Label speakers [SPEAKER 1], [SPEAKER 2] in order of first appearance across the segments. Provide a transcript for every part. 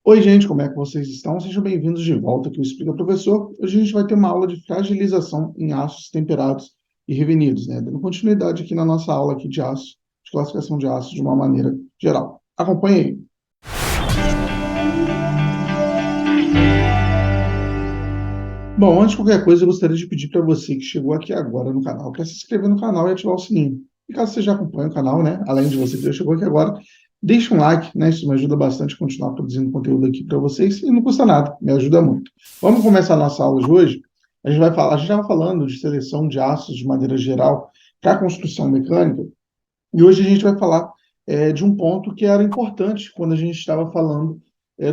[SPEAKER 1] Oi, gente, como é que vocês estão? Sejam bem-vindos de volta aqui ao Explica Professor. Hoje a gente vai ter uma aula de fragilização em aços temperados e revenidos, né? Dando continuidade aqui na nossa aula aqui de aço, de classificação de aços de uma maneira geral. Acompanhe aí. Bom, antes de qualquer coisa, eu gostaria de pedir para você que chegou aqui agora no canal, para se inscrever no canal e ativar o sininho. E caso você já acompanhe o canal, né? Além de você que já chegou aqui agora, deixa um like, né? Isso me ajuda bastante a continuar produzindo conteúdo aqui para vocês e não custa nada, me ajuda muito. Vamos começar a nossa aula de hoje. A gente estava falando de seleção de aços de maneira geral para construção mecânica, e hoje a gente vai falar de um ponto que era importante quando a gente estava falando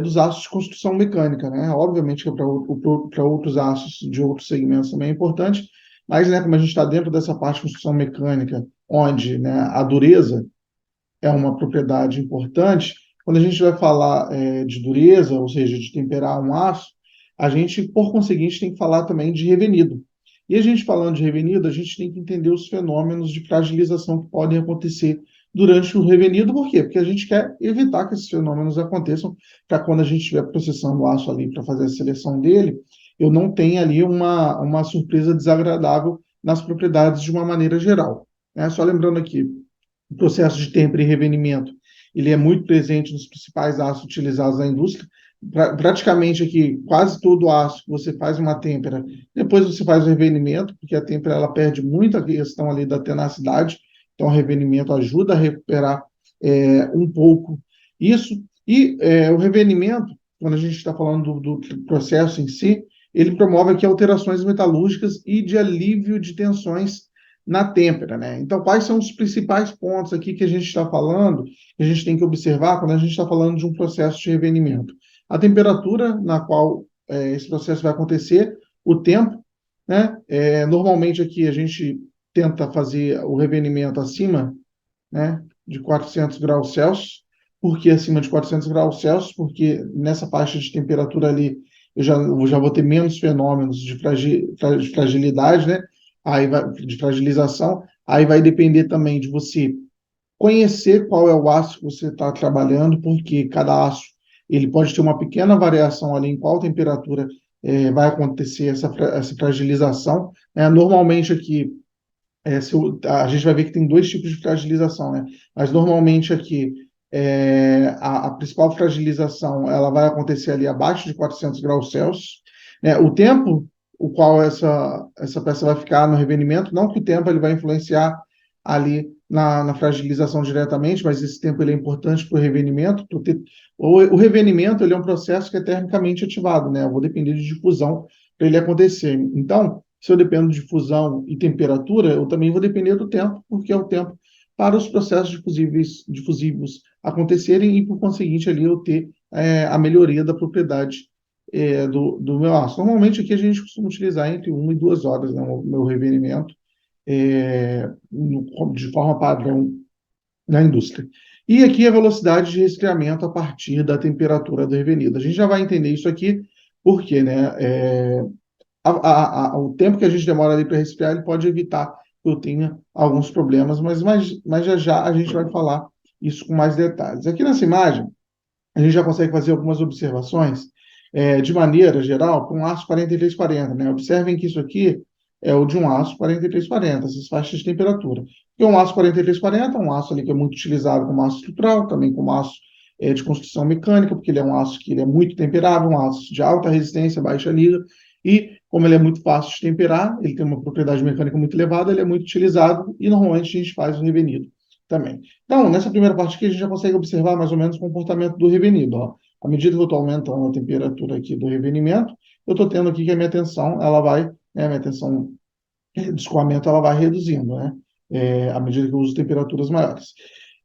[SPEAKER 1] dos aços de construção mecânica, né? Obviamente que para outros aços de outros segmentos também é importante, mas, né, como a gente está dentro dessa parte de construção mecânica, onde, né, a dureza é uma propriedade importante, quando a gente vai falar de dureza, ou seja, de temperar um aço, a gente, por conseguinte, tem que falar também de revenido. E a gente falando de revenido, a gente tem que entender os fenômenos de fragilização que podem acontecer durante o revenido. Por quê? Porque a gente quer evitar que esses fenômenos aconteçam, para quando a gente estiver processando o aço ali para fazer a seleção dele, eu não tenha ali uma surpresa desagradável nas propriedades de uma maneira geral. Né? Só lembrando aqui, o processo de tempera e revenimento, ele é muito presente nos principais aços utilizados na indústria. Praticamente aqui, quase todo aço que você faz uma têmpera, depois você faz o revenimento, porque a têmpera ela perde muito a questão ali da tenacidade, então o revenimento ajuda a recuperar um pouco isso. E o revenimento, quando a gente está falando do processo em si, ele promove aqui alterações metalúrgicas e de alívio de tensões na têmpera, né? Então, quais são os principais pontos aqui que a gente está falando, que a gente tem que observar quando a gente está falando de um processo de revenimento? A temperatura na qual esse processo vai acontecer, o tempo, né? Normalmente aqui a gente tenta fazer o revenimento acima, né, de 400 graus Celsius. Por que acima de 400 graus Celsius? Porque nessa faixa de temperatura ali eu já vou ter menos fenômenos de fragilidade, né? Aí vai, de fragilização. Aí vai depender também de você conhecer qual é o aço que você está trabalhando, porque cada aço ele pode ter uma pequena variação ali em qual temperatura vai acontecer essa fragilização. Normalmente aqui a gente vai ver que tem dois tipos de fragilização, né? Mas normalmente aqui a principal fragilização ela vai acontecer ali abaixo de 400 graus Celsius, né? O tempo o qual essa peça vai ficar no revenimento, não que o tempo ele vai influenciar ali na fragilização diretamente, mas esse tempo ele é importante para o revenimento. O revenimento ele é um processo que é termicamente ativado, né? Eu vou depender de difusão para ele acontecer. Então, se eu dependo de fusão e temperatura, eu também vou depender do tempo, porque é o tempo para os processos difusivos acontecerem e, por conseguinte, ali eu ter a melhoria da propriedade do meu aço. Normalmente aqui a gente costuma utilizar entre 1 e 2 horas, né, o meu revenimento de forma padrão na indústria. E aqui a velocidade de resfriamento a partir da temperatura do revenido. A gente já vai entender isso aqui, porque, né, o tempo que a gente demora ali para resfriar, ele pode evitar que eu tenha alguns problemas, mas já já a gente vai falar isso com mais detalhes. Aqui nessa imagem, a gente já consegue fazer algumas observações de maneira geral para um aço 4340, né? Observem que isso aqui é o de um aço 4340, essas faixas de temperatura. E um aço 4340 é um aço ali que é muito utilizado como aço estrutural, também como aço de construção mecânica, porque ele é um aço que ele é muito temperável, um aço de alta resistência, baixa liga, e como ele é muito fácil de temperar, ele tem uma propriedade mecânica muito elevada, ele é muito utilizado e normalmente a gente faz o revenido também. Então, nessa primeira parte aqui, a gente já consegue observar mais ou menos o comportamento do revenido. Ó. À medida que eu estou aumentando a temperatura aqui do revenimento, eu estou tendo aqui que a minha tensão, ela vai, né, a minha tensão de escoamento, ela vai reduzindo, né, à medida que eu uso temperaturas maiores.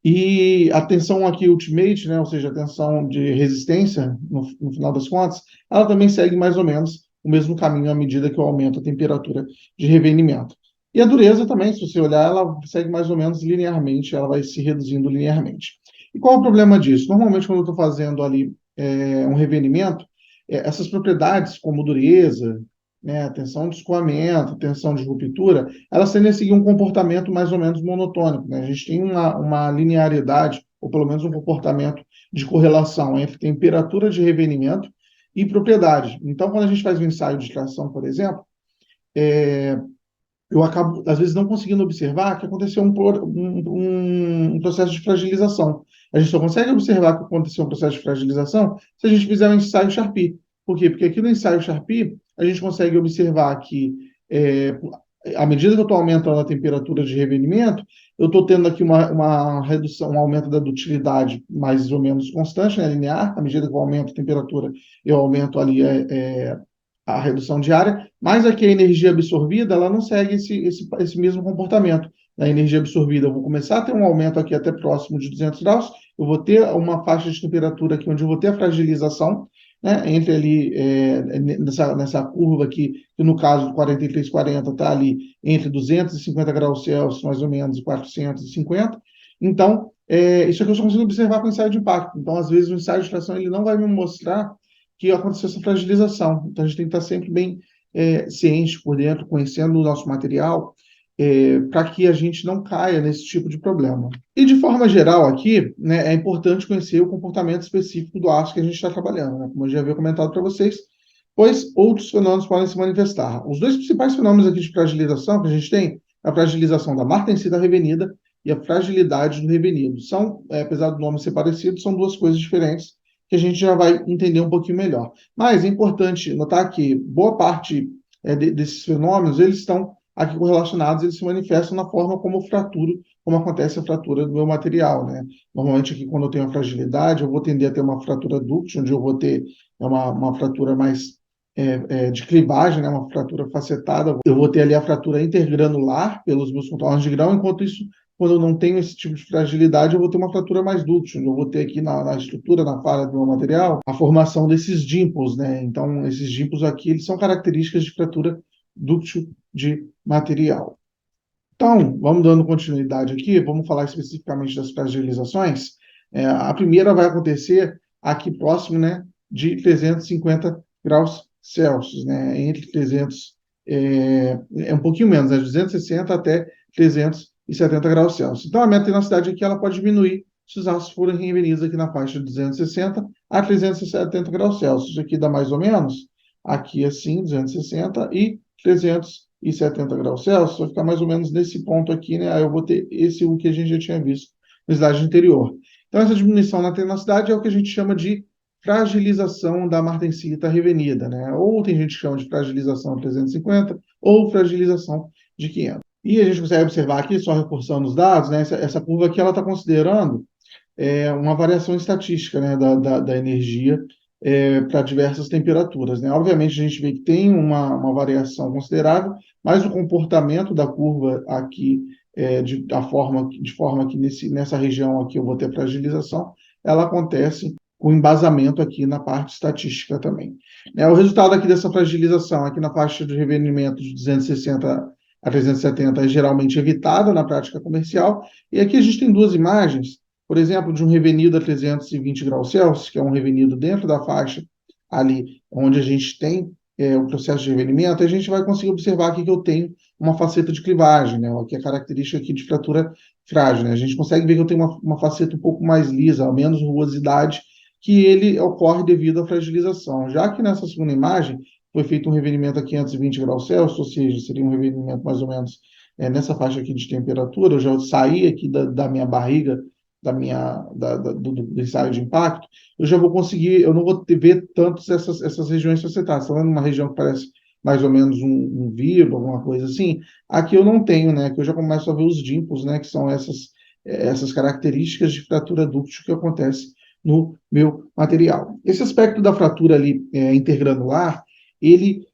[SPEAKER 1] E a tensão aqui ultimate, né, ou seja, a tensão de resistência, no final das contas, ela também segue mais ou menos o mesmo caminho à medida que eu aumento a temperatura de revenimento. E a dureza também, se você olhar, ela segue mais ou menos linearmente, ela vai se reduzindo linearmente. E qual é o problema disso? Normalmente, quando eu estou fazendo ali um revenimento, essas propriedades, como dureza, né, tensão de escoamento, tensão de ruptura, elas tendem a seguir um comportamento mais ou menos monotônico, né? A gente tem uma linearidade ou pelo menos um comportamento de correlação entre temperatura de revenimento e propriedade. Então, quando a gente faz um ensaio de extração, por exemplo, eu acabo, às vezes, não conseguindo observar que aconteceu um processo de fragilização. A gente só consegue observar que aconteceu um processo de fragilização se a gente fizer um ensaio Charpy. Por quê? Porque aqui no ensaio Charpy, a gente consegue observar que, é, à medida que eu estou aumentando a temperatura de revenimento, eu estou tendo aqui uma redução, um aumento da dutilidade mais ou menos constante, né, linear. À medida que eu aumento a temperatura, eu aumento ali a redução diária, mas aqui a energia absorvida, ela não segue esse mesmo comportamento. A energia absorvida, eu vou começar a ter um aumento aqui até próximo de 200 graus, eu vou ter uma faixa de temperatura aqui onde eu vou ter a fragilização, né, entre ali, nessa curva aqui, que no caso do 4340 está ali entre 250 graus Celsius, mais ou menos, e 450. Então, isso aqui eu só consigo observar com o ensaio de impacto. Então, às vezes, o ensaio de extração ele não vai me mostrar que aconteceu essa fragilização. Então, a gente tem que estar sempre bem ciente por dentro, conhecendo o nosso material, para que a gente não caia nesse tipo de problema. E, de forma geral, aqui, né, é importante conhecer o comportamento específico do aço que a gente está trabalhando, né, como eu já havia comentado para vocês, pois outros fenômenos podem se manifestar. Os dois principais fenômenos aqui de fragilização que a gente tem é a fragilização da martensita revenida e a fragilidade do revenido. São, apesar do nome ser parecido, são duas coisas diferentes que a gente já vai entender um pouquinho melhor. Mas é importante notar que boa parte desses fenômenos, eles estão aqui correlacionados, eles se manifestam na forma como fraturo, como acontece a fratura do meu material, né? Normalmente aqui, quando eu tenho a fragilidade, eu vou tender a ter uma fratura ductil, onde eu vou ter uma fratura mais de clivagem, né? Uma fratura facetada. Eu vou ter ali a fratura intergranular pelos meus contornos de grão, enquanto isso, quando eu não tenho esse tipo de fragilidade, eu vou ter uma fratura mais dúctil. Eu vou ter aqui na estrutura, na falha do meu material, a formação desses dimples, né? Então, esses dimples aqui, eles são características de fratura dúctil de material. Então, vamos dando continuidade aqui, vamos falar especificamente das fragilizações. A primeira vai acontecer aqui próximo, né, de 350 graus Celsius, né, entre 300, um pouquinho menos, né, 260 até 370 graus Celsius. Então, a minha tenacidade aqui ela pode diminuir se os aços forem revenidos aqui na faixa de 260 a 370 graus Celsius. Aqui dá mais ou menos, aqui assim, 260 e 370 graus Celsius, vai ficar mais ou menos nesse ponto aqui, né? Aí eu vou ter o que a gente já tinha visto no slide anterior. Então, essa diminuição na tenacidade é o que a gente chama de fragilização da martensita revenida, né? Ou tem gente que chama de fragilização 350 ou fragilização de 500. E a gente consegue observar aqui, só reforçando os dados, né? Essa curva aqui ela está considerando uma variação estatística, né, da energia para diversas temperaturas, né? Obviamente, a gente vê que tem uma variação considerável, mas o comportamento da curva aqui, de forma que nessa região aqui eu vou ter fragilização, ela acontece com embasamento aqui na parte estatística também. O resultado aqui dessa fragilização, aqui na faixa de revenimento de 260 a 370, é geralmente evitada na prática comercial, e aqui a gente tem duas imagens, por exemplo, de um revenido a 320 graus Celsius, que é um revenido dentro da faixa ali onde a gente tem o processo de revenimento, a gente vai conseguir observar aqui que eu tenho uma faceta de clivagem, né, que é característica aqui de fratura frágil, né? A gente consegue ver que eu tenho uma faceta um pouco mais lisa, menos rugosidade, que ele ocorre devido à fragilização. Já que nessa segunda imagem foi feito um revenimento a 520 graus Celsius, ou seja, seria um revenimento mais ou menos nessa faixa aqui de temperatura, eu já saí aqui da minha barriga, do ensaio de impacto, eu já vou conseguir, eu não vou ver tanto essas regiões facetadas. Está vendo uma região que parece mais ou menos um vírus, alguma coisa assim? Aqui eu não tenho, né? Que eu já começo a ver os dimples, né? Que são essas características de fratura dúctil que acontece no meu material. Esse aspecto da fratura ali intergranular, ele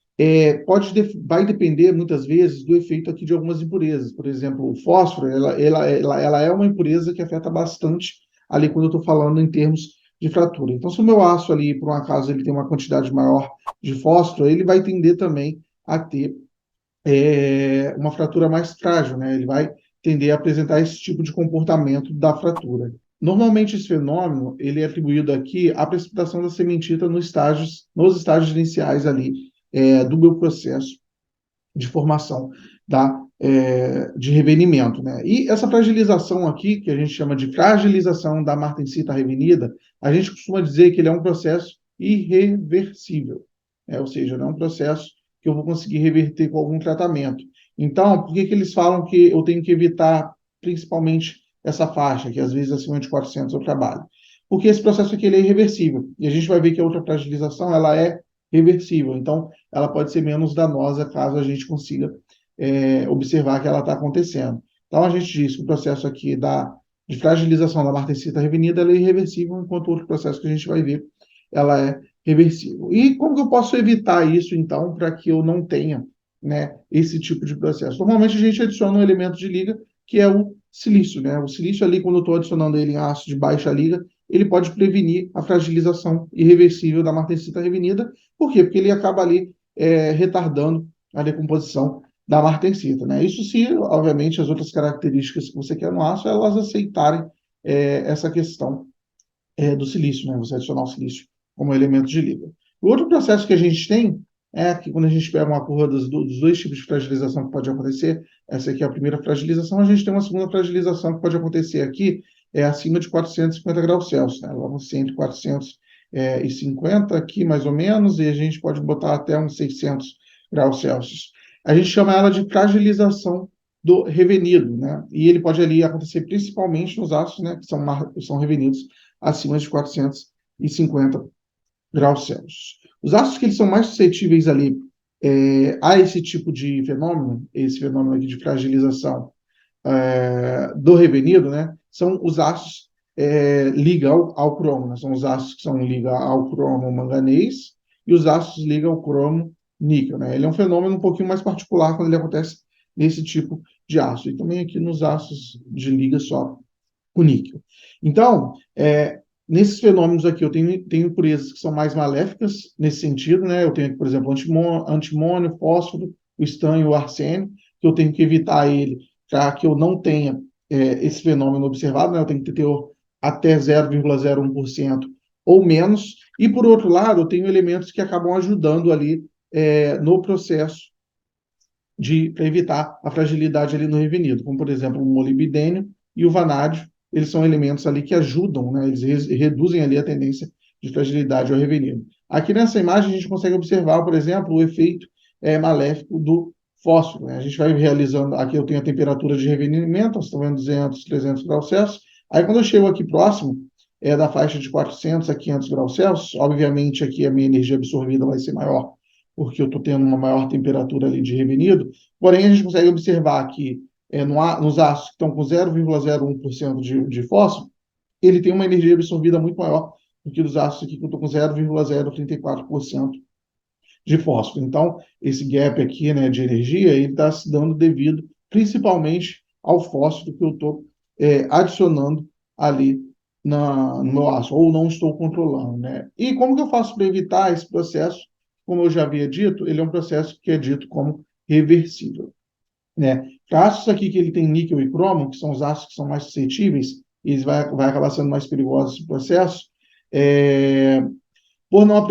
[SPEAKER 1] vai depender, muitas vezes, do efeito aqui de algumas impurezas. Por exemplo, o fósforo, ela é uma impureza que afeta bastante ali quando eu estou falando em termos de fratura. Então, se o meu aço ali, por um acaso, ele tem uma quantidade maior de fósforo, ele vai tender também a ter uma fratura mais frágil, né? Ele vai tender a apresentar esse tipo de comportamento da fratura. Normalmente, esse fenômeno ele é atribuído aqui à precipitação da cementita nos estágios iniciais ali do meu processo de formação da de revenimento, né? E essa fragilização aqui, que a gente chama de fragilização da martensita revenida, a gente costuma dizer que ele é um processo irreversível, ou seja, não é um processo que eu vou conseguir reverter com algum tratamento. Então, por que que eles falam que eu tenho que evitar principalmente essa faixa, que às vezes acima de 400 eu trabalho? Porque esse processo aqui ele é irreversível, e a gente vai ver que a outra fragilização ela é reversível, então ela pode ser menos danosa caso a gente consiga observar que ela está acontecendo. Então, a gente diz que o processo aqui de fragilização da martensita revenida ela é irreversível, enquanto o outro processo que a gente vai ver, ela é reversível. E como que eu posso evitar isso, então, para que eu não tenha, né, esse tipo de processo? Normalmente, a gente adiciona um elemento de liga, que é o silício, né? O silício ali, quando eu estou adicionando ele em aço de baixa liga, ele pode prevenir a fragilização irreversível da martensita revenida. Por quê? Porque ele acaba ali retardando a decomposição da martensita, né? Isso se, obviamente, as outras características que você quer no aço, elas aceitarem essa questão do silício, né? Você adicionar o silício como elemento de liga. O outro processo que a gente tem é que quando a gente pega uma curva dos dois tipos de fragilização que pode acontecer, essa aqui é a primeira fragilização, a gente tem uma segunda fragilização que pode acontecer aqui, acima de 450 graus Celsius, né? Vamos ser entre 450 aqui, mais ou menos, e a gente pode botar até uns 600 graus Celsius. A gente chama ela de fragilização do revenido, né? E ele pode ali acontecer principalmente nos aços, né, que são revenidos acima de 450 graus Celsius. Os ácidos que eles são mais suscetíveis ali a esse tipo de fenômeno, esse fenômeno aqui de fragilização do revenido, né, são os ácidos liga ao cromo, né, são os ácidos que são liga ao cromo manganês e os ácidos liga ao cromo níquel, né. Ele é um fenômeno um pouquinho mais particular quando ele acontece nesse tipo de ácido, e também aqui nos ácidos de liga só o níquel. Então, nesses fenômenos aqui, eu tenho impurezas que são mais maléficas nesse sentido, né? Eu tenho aqui, por exemplo, antimônio, fósforo, o estanho, o arsênio, que eu tenho que evitar ele para que eu não tenha esse fenômeno observado, né? Eu tenho que ter teor até 0,01% ou menos. E, por outro lado, eu tenho elementos que acabam ajudando ali no processo para evitar a fragilidade ali no revenido, como, por exemplo, o molibdênio e o vanádio, eles são elementos ali que ajudam, né? Eles reduzem ali a tendência de fragilidade ao revenido. Aqui nessa imagem a gente consegue observar, por exemplo, o efeito maléfico do fósforo, né? A gente vai realizando, aqui eu tenho a temperatura de revenimento, vocês estão vendo 200, 300 graus Celsius, aí quando eu chego aqui próximo da faixa de 400 a 500 graus Celsius, obviamente aqui a minha energia absorvida vai ser maior, porque eu estou tendo uma maior temperatura ali de revenido, porém a gente consegue observar que nos ácidos que estão com 0,01% de fósforo, ele tem uma energia absorvida muito maior do que dos ácidos aqui que eu estou com 0,034% de fósforo. Então, esse gap aqui, né, de energia, ele está se dando devido principalmente ao fósforo que eu estou adicionando ali no meu ácido, ou não estou controlando, né? E como que eu faço para evitar esse processo? Como eu já havia dito, ele é um processo que é dito como reversível, né? Ácidos aqui que ele tem níquel e cromo, que são os ácidos que são mais suscetíveis, eles vai acabar sendo mais perigosos esse processo, por não,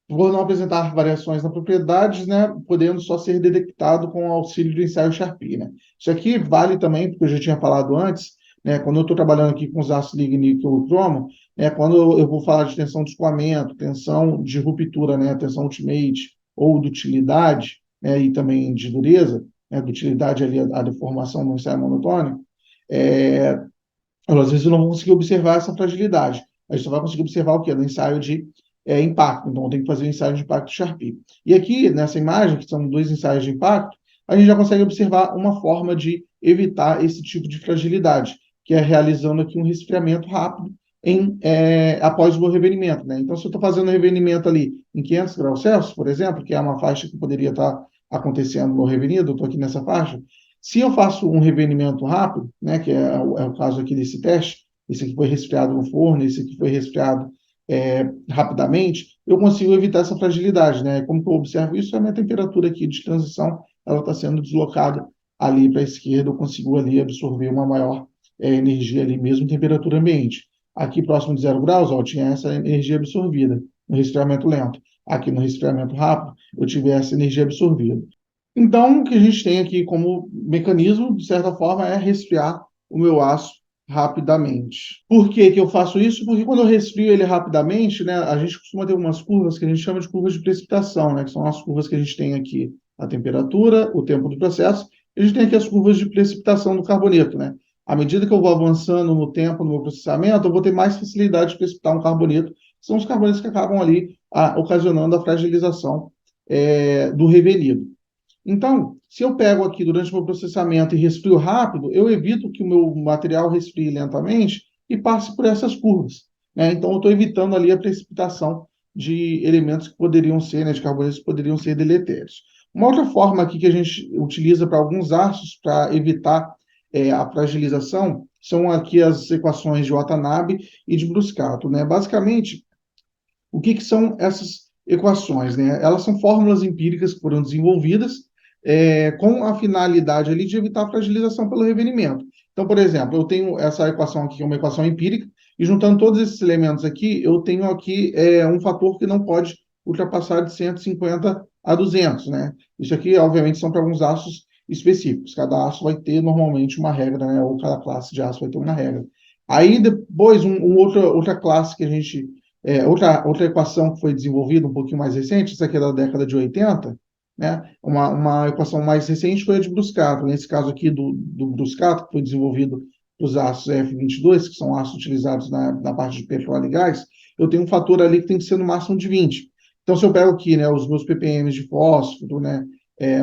[SPEAKER 1] por não apresentar variações na propriedades, né, podendo só ser detectado com o auxílio do ensaio Sharpie, né? Isso aqui vale também, porque eu já tinha falado antes, né, quando eu estou trabalhando aqui com os ácidos níquel e cromo, né, quando eu vou falar de tensão de escoamento, tensão de ruptura, né, tensão ultimate ou dutilidade, né, e também de dureza, né, dutilidade ali a deformação no ensaio monotônico, às vezes eu não vou conseguir observar essa fragilidade. A gente só vai conseguir observar o quê? No ensaio de impacto. Então, tem que fazer o ensaio de impacto Sharpie. E aqui, nessa imagem, que são dois ensaios de impacto, a gente já consegue observar uma forma de evitar esse tipo de fragilidade, que é realizando aqui um resfriamento rápido após o revenimento, né? Então, se eu estou fazendo o revenimento ali em 500 graus Celsius, por exemplo, que é uma faixa que poderia estar acontecendo no revenido, eu estou aqui nessa faixa, se eu faço um revenimento rápido, né, que é o caso aqui desse teste, esse aqui foi resfriado no forno, esse aqui foi resfriado rapidamente, eu consigo evitar essa fragilidade, né? Como que eu observo isso? A minha temperatura aqui de transição, ela está sendo deslocada ali para a esquerda, eu consigo ali absorver uma maior energia ali, mesmo em temperatura ambiente. Aqui próximo de 0 graus, ó, eu tinha essa energia absorvida no resfriamento lento. Aqui no resfriamento rápido, eu tive essa energia absorvida. Então, o que a gente tem aqui como mecanismo, de certa forma, é resfriar o meu aço rapidamente. Por que que eu faço isso? Porque quando eu resfrio ele rapidamente, né, a gente costuma ter umas curvas que a gente chama de curvas de precipitação, né, que são as curvas que a gente tem aqui, a temperatura, o tempo do processo, e a gente tem aqui as curvas de precipitação do carboneto, né? À medida que eu vou avançando no tempo, no meu processamento, eu vou ter mais facilidade de precipitar um carboneto, que são os carbonetos que acabam ali ocasionando a fragilização do revenido. Então, se eu pego aqui durante o meu processamento e resfrio rápido, eu evito que o meu material resfrie lentamente e passe por essas curvas, né? Então, eu estou evitando ali a precipitação de elementos que poderiam ser, né, de carbonetos que poderiam ser deletérios. Uma outra forma aqui que a gente utiliza para alguns aços para evitar a fragilização são aqui as equações de Watanabe e de Bruscato, né? Basicamente, o que são essas equações, né? Elas são fórmulas empíricas que foram desenvolvidas com a finalidade ali de evitar a fragilização pelo revenimento. Então, por exemplo, eu tenho essa equação aqui, que é uma equação empírica, e juntando todos esses elementos aqui, eu tenho aqui um fator que não pode ultrapassar de 150 a 200, né? Isso aqui, obviamente, são para alguns aços específicos. Cada aço vai ter, normalmente, uma regra, né? Ou cada classe de aço vai ter uma regra. Aí, depois, outra classe que a gente outra equação que foi desenvolvida um pouquinho mais recente, essa aqui é da década de 80, né? Uma equação mais recente foi a de Bruscato. Nesse caso aqui do Bruscato, que foi desenvolvido para os aços F22, que são aços utilizados na parte de petróleo e gás, eu tenho um fator ali que tem que ser no máximo de 20. Então, se eu pego aqui, né, os meus ppm de fósforo, né,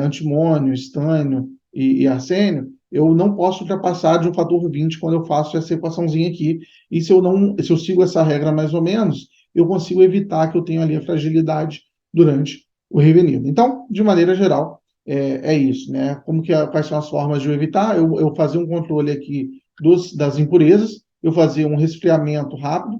[SPEAKER 1] antimônio, estânio e arsênio, eu não posso ultrapassar de um fator 20 quando eu faço essa equaçãozinha aqui. E se eu sigo essa regra mais ou menos, eu consigo evitar que eu tenha ali a fragilidade durante o revenido. Então, de maneira geral, é isso, né? Quais são as formas de eu evitar? Eu fazer um controle aqui das impurezas, eu fazer um resfriamento rápido,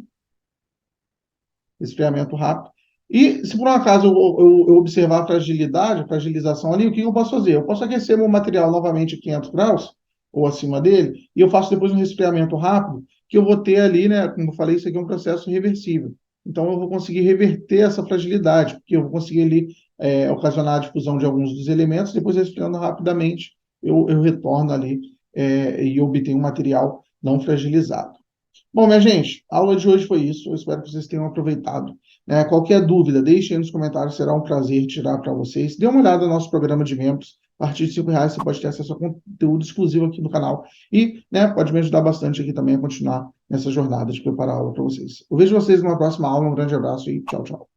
[SPEAKER 1] e se por um acaso eu observar a fragilidade, a fragilização ali, o que eu posso fazer? Eu posso aquecer meu material novamente a 500 graus, ou acima dele, e eu faço depois um resfriamento rápido, que eu vou ter ali, né, como eu falei, isso aqui é um processo reversível. Então, eu vou conseguir reverter essa fragilidade, porque eu vou conseguir ali ocasionar a difusão de alguns dos elementos, depois resfriando rapidamente, eu retorno ali e obtenho um material não fragilizado. Bom, minha gente, a aula de hoje foi isso. Eu espero que vocês tenham aproveitado, né? Qualquer dúvida, deixem aí nos comentários, será um prazer tirar para vocês. Dê uma olhada no nosso programa de membros. A partir de R$ 5 você pode ter acesso a conteúdo exclusivo aqui no canal. E, né, pode me ajudar bastante aqui também a continuar nessa jornada de preparar a aula para vocês. Eu vejo vocês numa próxima aula. Um grande abraço e tchau, tchau.